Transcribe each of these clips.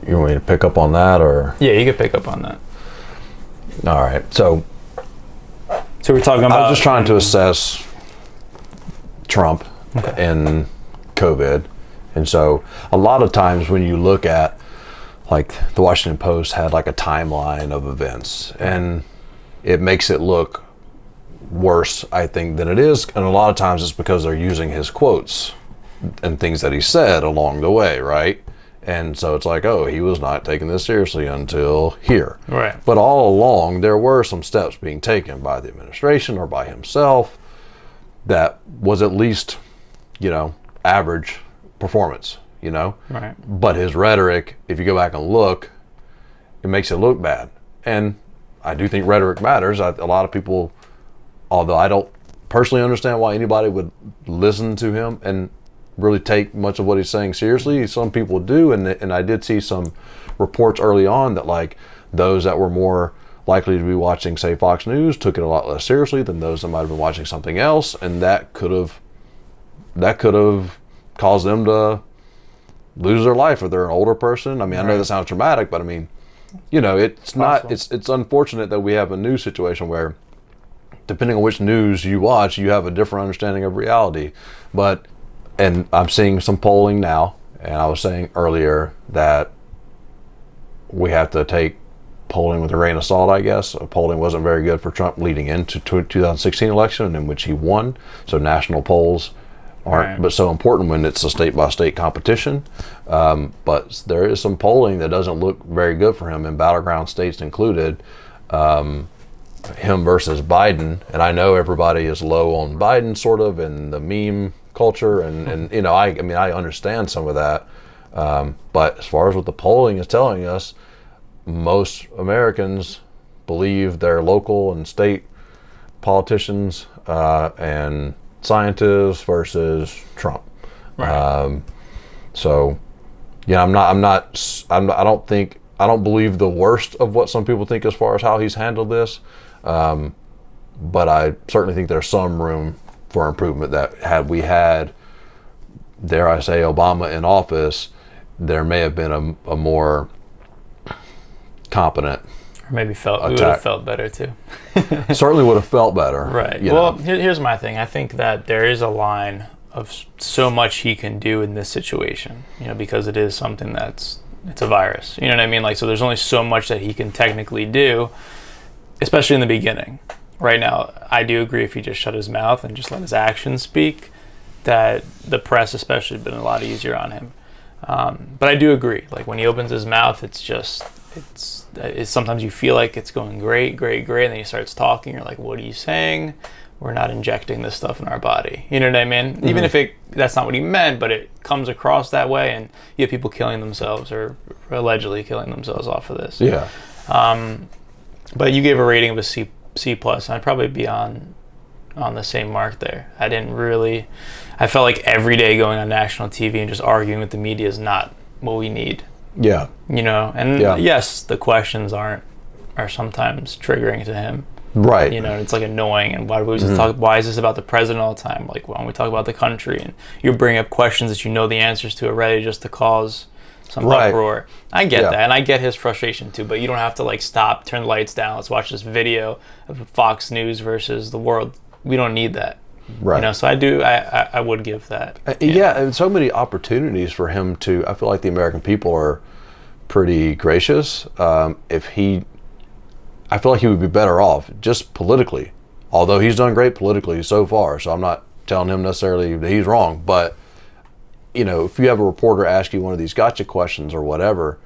You want me to pick up on that, or? Yeah, you could pick up on that. All right. So we're talking about... I was just trying to assess Trump and COVID. And so a lot of times when you look at, like, the Washington Post had like a timeline of events, and it makes it look worse, I think, than it is. And a lot of times it's because they're using his quotes and things that he said along the way, right? And so it's like, oh, he was not taking this seriously until here. Right. But all along, there were some steps being taken by the administration or by himself that was at least, average performance, Right. But his rhetoric, if you go back and look, it makes it look bad. And I do think rhetoric matters. A lot of people, although I don't personally understand why anybody would listen to him and really take much of what he's saying seriously, some people do. And I did see some reports early on that, like, those that were more likely to be watching, say, Fox News took it a lot less seriously than those that might have been watching something else, and that could have caused them to lose their life if they're an older person. I mean, I know that sounds dramatic, but I mean, it's not. It's unfortunate that we have a news situation where, depending on which news you watch, you have a different understanding of reality. And I'm seeing some polling now, and I was saying earlier that we have to take polling with a grain of salt, I guess. Polling wasn't very good for Trump leading into 2016 election, in which he won. So national polls aren't but so important when it's a state-by-state competition. But there is some polling that doesn't look very good for him in battleground states included. Him versus Biden, and I know everybody is low on Biden, sort of, in the meme culture, and I understand some of that, but as far as what the polling is telling us, most Americans believe their local and state politicians and scientists versus Trump. Right. I don't believe the worst of what some people think as far as how he's handled this, but I certainly think there's some room for improvement. That had we had, dare I say, Obama in office, there may have been a more competent, or maybe we would have felt better too. Certainly would have felt better. Right. Well, here's my thing. I think that there is a line of so much he can do in this situation, because it is something it's a virus. You know what I mean? Like, so there's only so much that he can technically do, especially in the beginning. Right now, I do agree if he just shut his mouth and just let his actions speak, that the press especially has been a lot easier on him. But I do agree. Like, when he opens his mouth, it's sometimes you feel like it's going great, and then he starts talking, you're like, what are you saying? We're not injecting this stuff in our body. You know what I mean? Mm-hmm. Even if that's not what he meant, but it comes across that way, and you have people killing themselves or allegedly killing themselves off of this. Yeah. But you gave a rating of a C+. I'd probably be on the same mark there. I felt like every day going on national TV and just arguing with the media is not what we need. Yeah. Yes, the questions are sometimes triggering to him. Right. It's like annoying, and why do we just talk? Why is this about the president all the time? Like, why don't we talk about the country? And you bring up questions that you know the answers to already, just to cause some uproar. I get that, and I get his frustration too. But you don't have to, like, stop, turn the lights down. Let's watch this video of Fox News versus the world. We don't need that. Right. So I would give that. And so many opportunities for him to. I feel like the American people are pretty gracious. I feel like he would be better off just politically, although he's done great politically so far. So I'm not telling him necessarily that he's wrong, but if you have a reporter ask you one of these gotcha questions or whatever,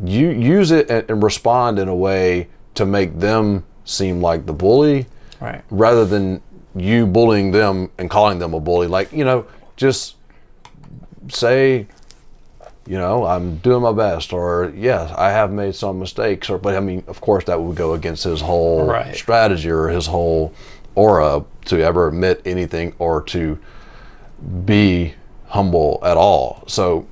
you use it and respond in a way to make them seem like the bully, right? Rather than you bullying them and calling them a bully. Like, just say, I'm doing my best, or yes, I have made some mistakes, but I mean, of course, that would go against his whole strategy or his whole aura to ever admit anything or to be humble at all. So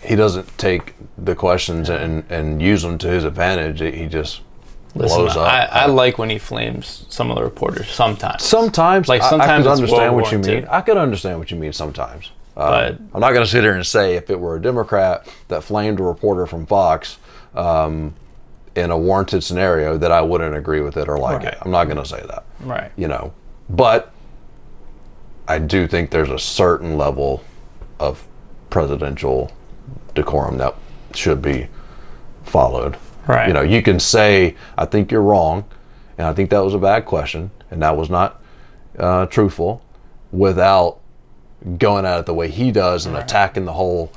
he doesn't take the questions and use them to his advantage. He just blows up. I like when he flames some of the reporters sometimes. Sometimes I could understand what you mean. I could understand what you mean sometimes. But I'm not going to sit here and say if it were a Democrat that flamed a reporter from Fox in a warranted scenario that I wouldn't agree with it or like it. I'm not going to say that. Right. But I do think there's a certain level of presidential decorum that should be followed. Right. You can say, I think you're wrong, and I think that was a bad question, and that was not truthful, without going at it the way he does and attacking the whole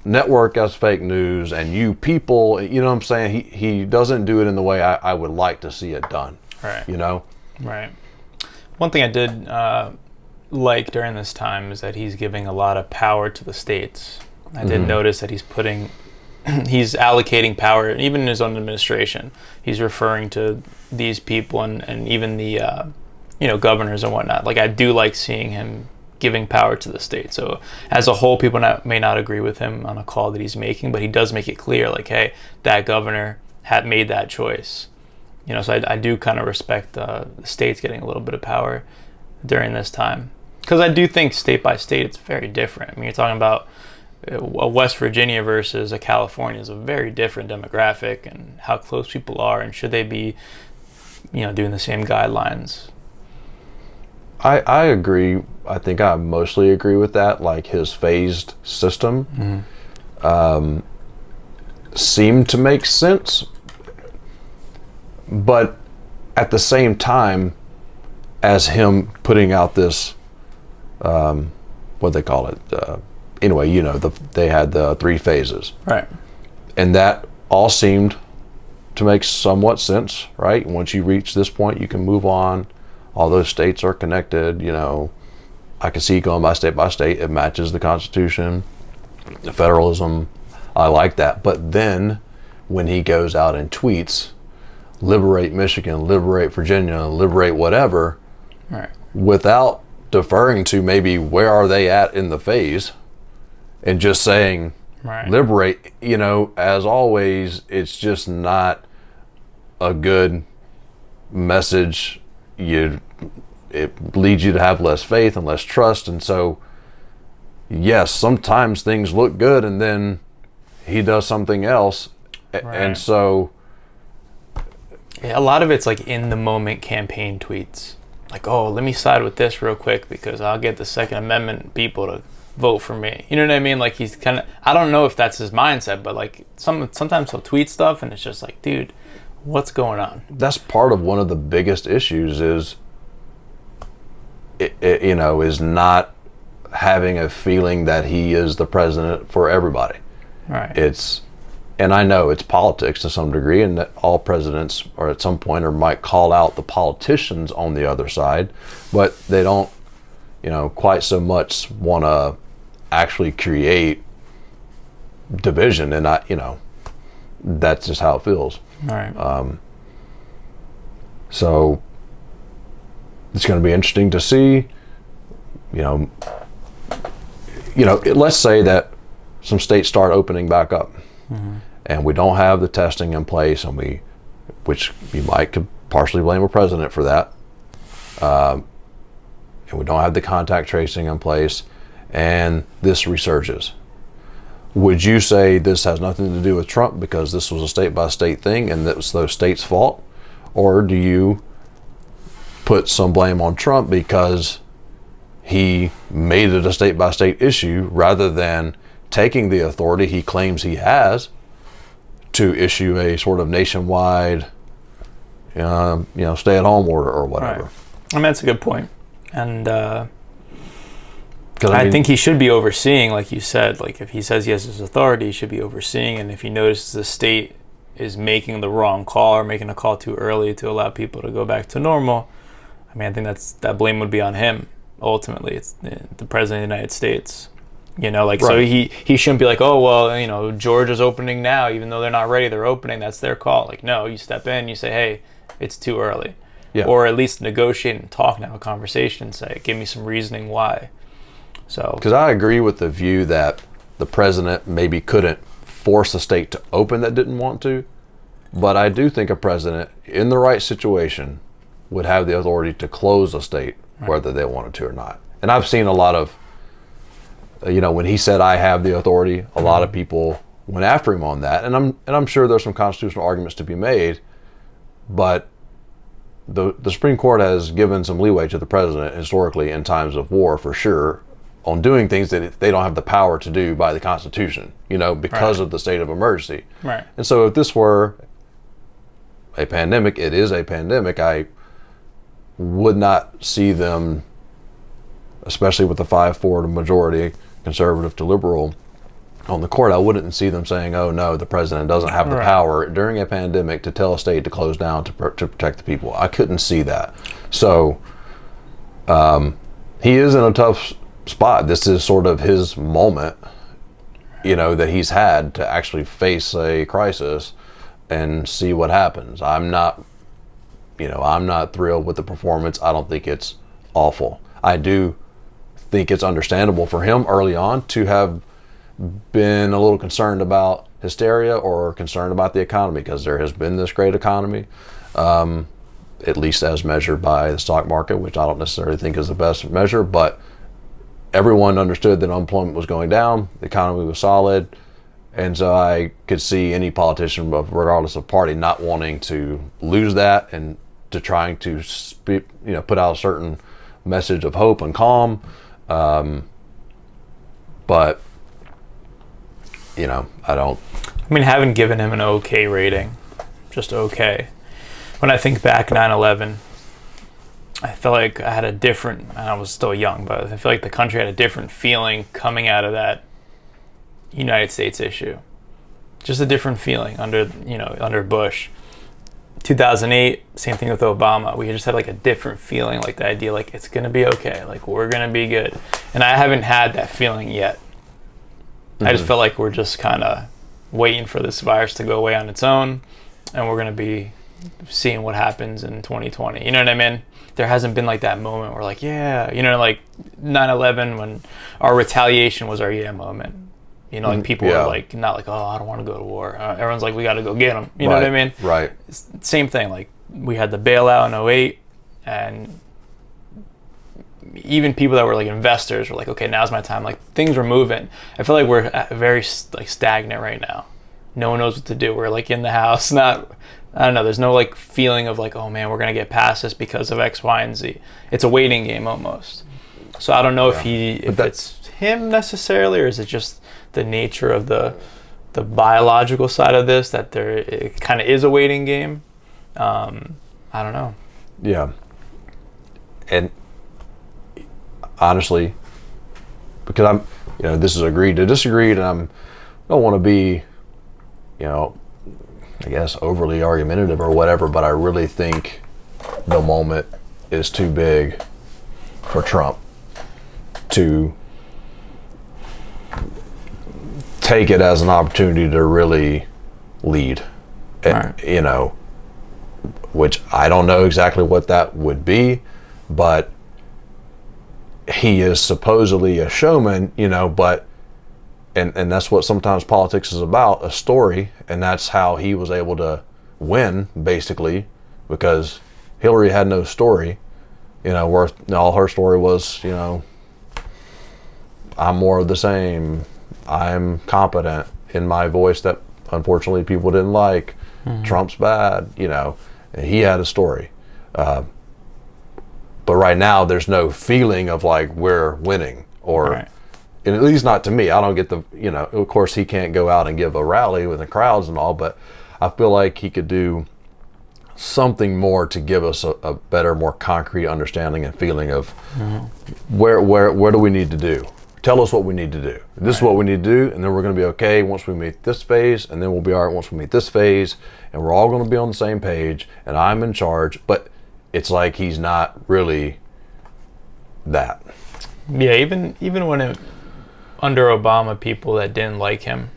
network as fake news and you people. You know what I'm saying? He doesn't do it in the way I would like to see it done. Right. Right. One thing I did like during this time is that he's giving a lot of power to the states. I did notice that he's allocating power, even in his own administration. He's referring to these people and even the governors and whatnot. Like, I do like seeing him giving power to the state. So as a whole, people may not agree with him on a call that he's making, but he does make it clear, like, hey, that governor had made that choice. So I do kind of respect the states getting a little bit of power during this time, because I do think state by state it's very different. I mean, you're talking about a West Virginia versus a California is a very different demographic, and how close people are, and should they be doing the same guidelines. I agree. I think I mostly agree with that. Like, his phased system seemed to make sense, but at the same time as him putting out this, what they call it, anyway, they had the 3 phases, right? And that all seemed to make somewhat sense, right? Once you reach this point, you can move on. All those states are connected. I can see going by state. It matches the Constitution, the federalism. I like that. But then when he goes out and tweets, liberate Michigan, liberate Virginia, liberate whatever, right, without deferring to maybe where are they at in the phase, and just saying liberate, as always, it's just not a good message. It leads you to have less faith and less trust. And so, yes, sometimes things look good and then he does something else. And so, yeah, a lot of it's like in the moment campaign tweets, like, oh, let me side with this real quick because I'll get the Second Amendment people to vote for me. You know what I mean? Like, he's kind of, I don't know if that's his mindset, but like sometimes he'll tweet stuff and it's just like, dude, what's going on? That's part of one of the biggest issues is, is not having a feeling that he is the president for everybody. Right. And I know it's politics to some degree, and that all presidents are at some point or might call out the politicians on the other side, but they don't, quite so much want to actually create division. And that's just how it feels. Right. So it's going to be interesting to see, let's say that some states start opening back up, and we don't have the testing in place, and which you could partially blame a president for that, and we don't have the contact tracing in place, and this resurges. Would you say this has nothing to do with Trump because this was a state-by-state thing and that was those states' fault? Or do you put some blame on Trump because he made it a state-by-state issue rather than taking the authority he claims he has to issue a sort of nationwide, stay-at-home order or whatever? Right. I mean, that's a good point. And I think he should be overseeing, like you said. Like, if he says he has his authority, he should be overseeing. And if he notices the state is making the wrong call or making a call too early to allow people to go back to normal, I mean, I think that blame would be on him. Ultimately, it's the president of the United States. So he shouldn't be like, oh, well, Georgia's opening now, even though they're not ready, they're opening. That's their call. Like, no, you step in, you say, hey, it's too early. Yeah. Or at least negotiate and talk and have a conversation and say, give me some reasoning why. So, because I agree with the view that the president maybe couldn't force a state to open that didn't want to, but I do think a president in the right situation would have the authority to close a state whether they wanted to or not. And I've seen a lot of when he said, "I have the authority," a lot of people went after him on that, and I'm sure there's some constitutional arguments to be made, but the Supreme Court has given some leeway to the president historically in times of war, for sure, on doing things that they don't have the power to do by the Constitution, because of the state of emergency. Right. And so if this were a pandemic, it is a pandemic, I would not see them, especially with the 5-4 majority, conservative to liberal, on the court, I wouldn't see them saying, "Oh no, the president doesn't have the power during a pandemic to tell a state to close down to protect the people." I couldn't see that. So he is in a tough spot. This is sort of his moment, that he's had to actually face a crisis and see what happens. I'm not thrilled with the performance. I don't think it's awful. I do think it's understandable for him early on to have been a little concerned about hysteria or concerned about the economy, because there has been this great economy, at least as measured by the stock market, which I don't necessarily think is the best measure, but everyone understood that unemployment was going down, the economy was solid, and so I could see any politician, regardless of party, not wanting to lose that and to trying to put out a certain message of hope and calm, but I don't. Haven't given him an okay rating, just okay. When I think back 9/11, I felt like I had a different, and I was still young, but I feel like the country had a different feeling coming out of that United States issue. Just a different feeling under Bush. 2008, same thing with Obama. We just had like a different feeling, like the idea like it's going to be okay, like we're going to be good. And I haven't had that feeling yet. I just felt like we're just kind of waiting for this virus to go away on its own, and we're going to be seeing what happens in 2020. You know what I mean? There hasn't been like that moment where like, like 9/11 when our retaliation was our moment. Like people were like, not like, oh, I don't want to go to war. Everyone's like, we got to go get them. You know what I mean? Right. Same thing. Like we had the bailout in 2008, and even people that were like investors were like, okay, now's my time. Like things were moving. I feel like we're very like stagnant right now. No one knows what to do. We're like in the house, I don't know. There's no like feeling of like, oh man, we're going to get past this because of X, Y, and Z. It's a waiting game almost. So I don't know if it's him necessarily, or is it just the nature of the biological side of this, that it kind of is a waiting game. I don't know. Yeah. And honestly, because I'm, this is agreed to disagree, and I don't want to be, I guess overly argumentative or whatever, but I really think the moment is too big for Trump to take it as an opportunity to really lead, and, which I don't know exactly what that would be, but he is supposedly a showman, but and that's what sometimes politics is about, a story, and that's how he was able to win, basically, because Hillary had no story, where all her story was, I'm more of the same, I'm competent in my voice that unfortunately people didn't like, Trump's bad, and he had a story. But right now, there's no feeling of like we're winning, or and at least not to me. I don't get the, of course he can't go out and give a rally with the crowds and all, but I feel like he could do something more to give us a better, more concrete understanding and feeling of where do we need to do. Tell us what we need to do. This is what we need to do, and then we're going to be okay once we meet this phase, and then we'll be all right once we meet this phase, and we're all going to be on the same page, and I'm in charge. But it's like he's not really that. Yeah, even when under Obama, people that didn't like him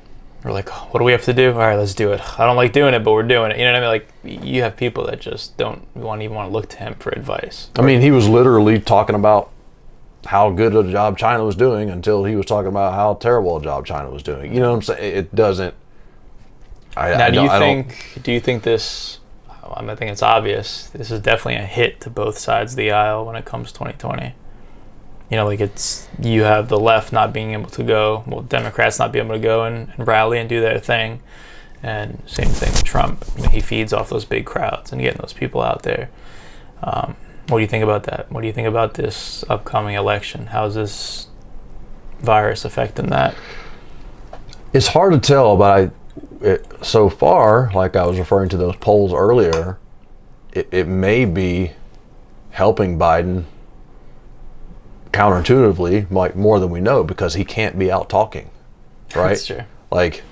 were like, oh, what do we have to do? All right, let's do it. I don't like doing it, but we're doing it. You know what I mean? Like, you have people that just don't even want to look to him for advice. I mean, he was literally talking about how good a job China was doing until he was talking about how terrible a job China was doing. You know what I'm saying? It doesn't. Do you think this? I think it's obvious. This is definitely a hit to both sides of the aisle when it comes to 2020. like you have the left not being able to go, well, Democrats not being able to go and rally and do their thing, and same thing with Trump. He feeds off those big crowds and getting those people out there. What do you think about that? What do you think about this upcoming election? How's this virus affecting that? It's hard to tell, but so far, like I was referring to those polls earlier, it may be helping Biden counterintuitively, like more than we know, because he can't be out talking, right? That's true. Like,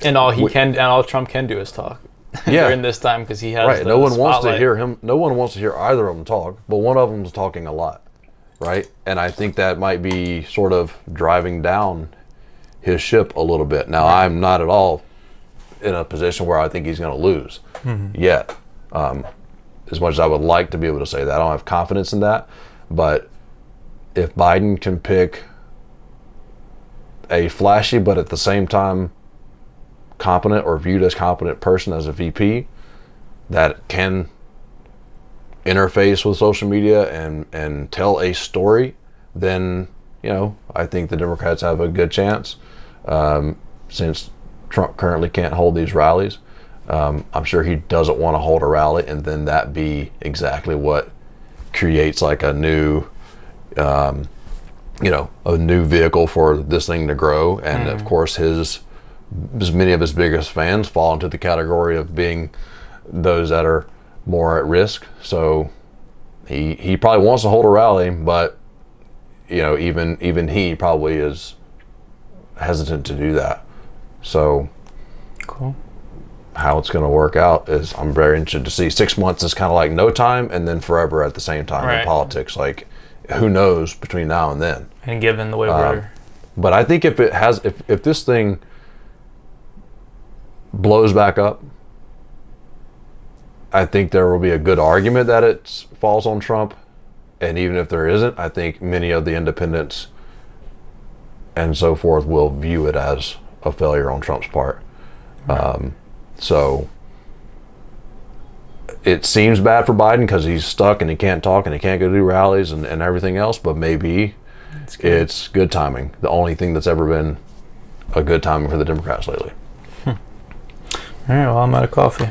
and all Trump can do is talk. Yeah. During this time, because he has right. The no one spotlight. wants to hear him. No one wants to hear either of them talk, but one of them is talking a lot, right? And I think that might be sort of driving down his ship a little bit. Now, I'm not at all in a position where I think he's going to lose yet. As much as I would like to be able to say that, I don't have confidence in that. But if Biden can pick a flashy, but at the same time competent or viewed as competent person as a VP that can interface with social media and tell a story, then, I think the Democrats have a good chance. Since Trump currently can't hold these rallies, I'm sure he doesn't want to hold a rally and then that be exactly what creates like a new a new vehicle for this thing to grow. And of course many of his biggest fans fall into the category of being those that are more at risk. So he probably wants to hold a rally, but even he probably is hesitant to do that. So cool. How it's going to work out is I'm very interested to see. 6 months is kind of like no time and then forever at the same time in politics. Like, who knows between now and then? And given the way we're... But I think if this thing blows back up, I think there will be a good argument that it falls on Trump. And even if there isn't, I think many of the independents and so forth will view it as a failure on Trump's part. So it seems bad for Biden because he's stuck and he can't talk and he can't go do rallies and everything else, but maybe it's good timing. The only thing that's ever been a good timing for the Democrats lately. All right, well, I'm out of coffee.